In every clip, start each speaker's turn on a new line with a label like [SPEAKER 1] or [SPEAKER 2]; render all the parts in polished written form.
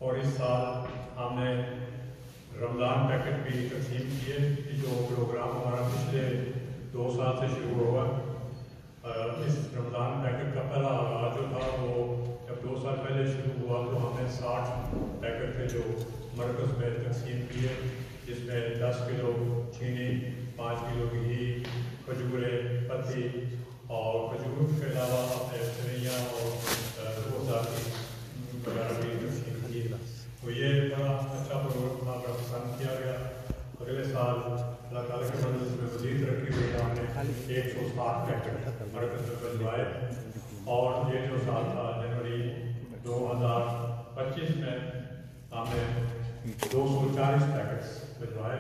[SPEAKER 1] اور اس سال ہم نے رمضان پیکٹ بھی تقسیم کیے. جو پروگرام ہمارا پچھلے 2 سال سے شروع ہوا، اس رمضان پیکٹ کا پہلا آغاز جو تھا وہ جب 2 سال پہلے شروع ہوا تو ہم نے 60 پیکٹ تھے جو مرکز میں تقسیم کیے، جس میں 10 کلو چینی، 5 کلو گھی، کھجوریں، پتی اور کھجور کے علاوہ سویاں اور روزہ کی وغیرہ بھی تقسیم کی. تو یہ بڑا اچھا پروگرام تھا، بڑا پسند کیا گیا. اگلے سال اللہ تعالیٰ کے فضل سے مزید ترقی ہوئی، ہم نے 160 پیکٹ مرکز میں بھجوائے. اور یہ جو سال تھا جنوری 2025 میں ہم نے 240 پیکٹس بھجوائے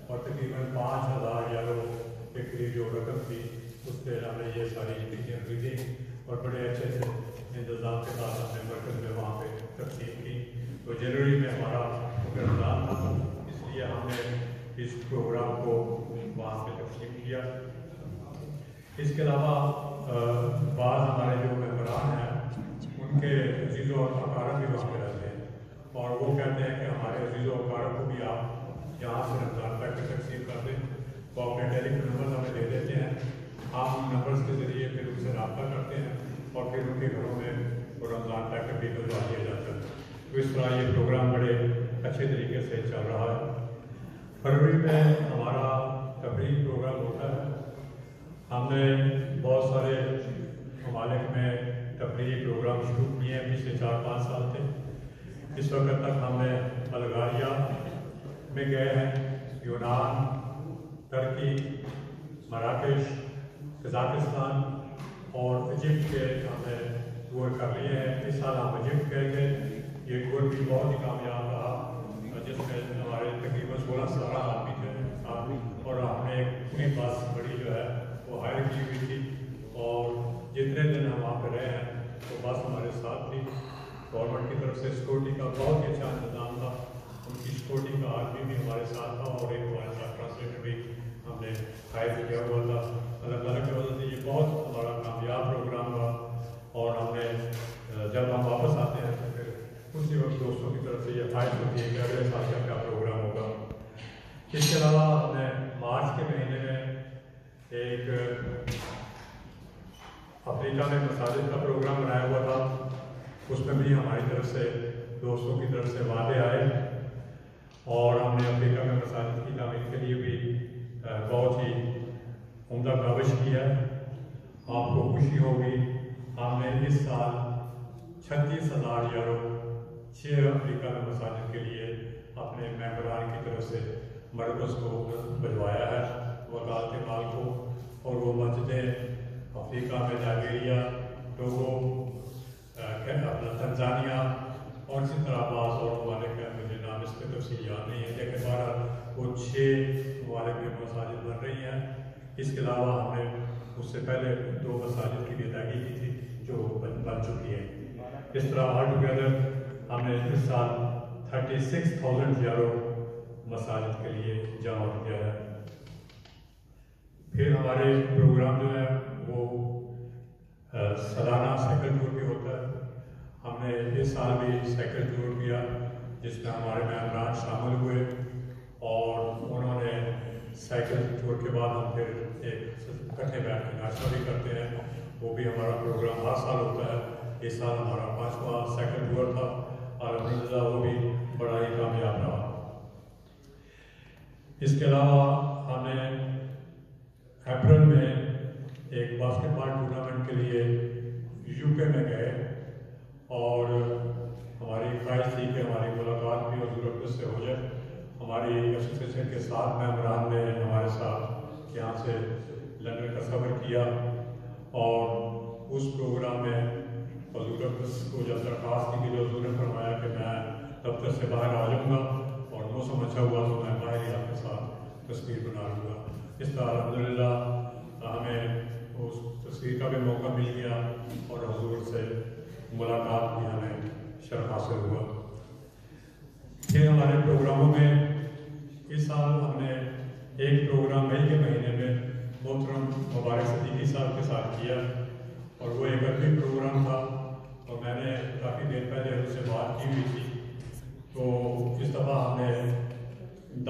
[SPEAKER 1] اور تقریباً 5000 یورو کے قریب جو رقم تھی اس پہ ہم نے یہ ساری ٹکٹیں خریدی اور بڑے اچھے سے انتظام کے ساتھ ہم نے مرکز میں وہاں پہ تقسیم کی. تو جنوری میں ہمارا رمضان تھا، اس لیے ہم نے اس پروگرام کو وہاں پہ تقسیم کیا. اس کے علاوہ بعض ہمارے جو ممبران ہیں ان کے عزیز و اقارب بھی وہاں پہ رہتے ہیں اور وہ کہتے ہیں کہ ہمارے عزیز و اقارب کو بھی آپ یہاں سے رمضان پیکٹ تقسیم کر دیں. وہ اپنے ٹیلی فون نمبر ہمیں دے دیتے ہیں، آپ ان نمبرز کے ذریعے پھر ان سے رابطہ کرتے ہیں اور پھر ان کے گھروں میں وہ رمضان پیکٹ بھی بھجوا دیا جاتا ہے. تو اس طرح یہ پروگرام بڑے اچھے طریقے سے چل رہا ہے. فروری میں ہمارا تفریح پروگرام ہوتا ہے. ہم نے بہت سارے ممالک میں تفریحی پروگرام شروع کیے ہیں پچھلے 4-5 سال سے. اس وقت تک ہم نے بلغاریہ میں گئے ہیں، یونان، ترکی، مراکش، قزاقستان اور ایجپٹ کے ہم نے ٹور کر لیے ہیں. اس سال ہم ایجپٹ گئے تھے. یہ ٹور بھی بہت ہی کامیاب رہا، جس میں ہمارے تقریباً 16-17 آدمی تھے اور ہم نے ایک پوری بس بڑی جو ہے وہ ہائر کی ہوئی تھی اور جتنے دن ہم وہاں پہ رہے ہیں وہ بس ہمارے ساتھ تھی. گورنمنٹ کی طرف سے سیکورٹی کا بہت ہی اچھا انتظام تھا. ان کی سیکورٹی کا آدمی بھی ہمارے ساتھ تھا اور ایک ہمارے ساتھ ٹرانسلیٹر بھی ہم نے ہائر کیا ہوا تھا. اللہ تعالیٰ کی وجہ سے یہ بہت ہمارا کامیاب پروگرام ہوا اور ہم نے جب ہم واپس آتے ہیں تو پھر اسی وقت دوستوں کی طرف سے یہ خواہش ہوتی ہے کہ اگلے سال کا کیا پروگرام ہوگا. اس کے علاوہ ہم نے مارچ کے مہینے میں ایک افریقہ میں مساجد کا پروگرام بنایا ہوا تھا. اس میں بھی ہماری طرف سے دوستوں کی طرف سے وعدے آئے اور ہم نے افریقہ میں مساجد کی تعمیر کے لیے بھی بہت ہی عمدہ کاوش کی ہے. آپ کو خوشی ہوگی، ہم نے اس سال 36,000 یورو 6 افریقہ میں مساجد کے لیے اپنے ممبران کی طرف سے مرکز کو بھجوایا ہے وکالت مال کو. اور وہ مسجدیں افریقہ میں لائبیریا، ٹوگو، اپنا تنزانیہ اور اسی طرح بعض اور ممالک ہیں، مجھے نام اس کے تفصیل یاد نہیں ہے، لیکن بہرحال وہ 6 ممالک میں مساجد بن رہی ہیں. اس کے علاوہ ہم نے اس سے پہلے 2 مساجد کی بھی ادائیگی کی تھی جو بن چکی ہیں. اس طرح آل ٹوگیدر ہم نے اس سال 36,000 یورو مساجد کے لیے جمع کیا ہے. پھر ہمارے پروگرام جو ہے وہ سالانہ سائیکل ٹور بھی ہوتا ہے. ہم نے اس سال بھی سائیکل ٹور کیا جس میں ہمارے ممبران شامل ہوئے اور انہوں نے سائیکل ٹور کے بعد ہم پھر ایک اکٹھے بیٹھ کے ناشتہ بھی کرتے ہیں. وہ بھی ہمارا پروگرام ہر سال ہوتا ہے. اس سال ہمارا 5واں سائیکل ٹور تھا اور الحمدللہ وہ بھی بڑا ہی کامیاب رہا. اس کے علاوہ ہم نے اپریل میں ایک باسکٹ بال ٹورنامنٹ کے لیے یو کے میں گئے اور ہماری خواہش تھی کہ ہماری ملاقات بھی حضور اقدس سے ہو جائے. ہماری ایسوسیشن کے 7 ممبران نے ہمارے ساتھ یہاں سے لندن کا سفر کیا اور اس پروگرام میں حضور اقدس کو جب درخواست کی کہ جو حضور نے فرمایا کہ میں دفتر سے باہر آ جاؤں گا اور موسم اچھا ہوا تو میں باہر ہی آپ کے ساتھ تصویر بنا لوں گا. اس طرح الحمدللہ ہمیں اس تصویر کا بھی موقع مل گیا اور حضور سے ملاقات بھی ہمیں شرف حاصل ہوا. پھر ہمارے پروگراموں میں اس سال ہم نے ایک پروگرام مئی کے مہینے میں محترم مبارک صدیقی صاحب کے ساتھ کیا اور وہ ایک عربی پروگرام تھا اور میں نے کافی دیر پہلے ان سے بات کی ہوئی تھی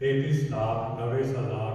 [SPEAKER 1] 33,90,000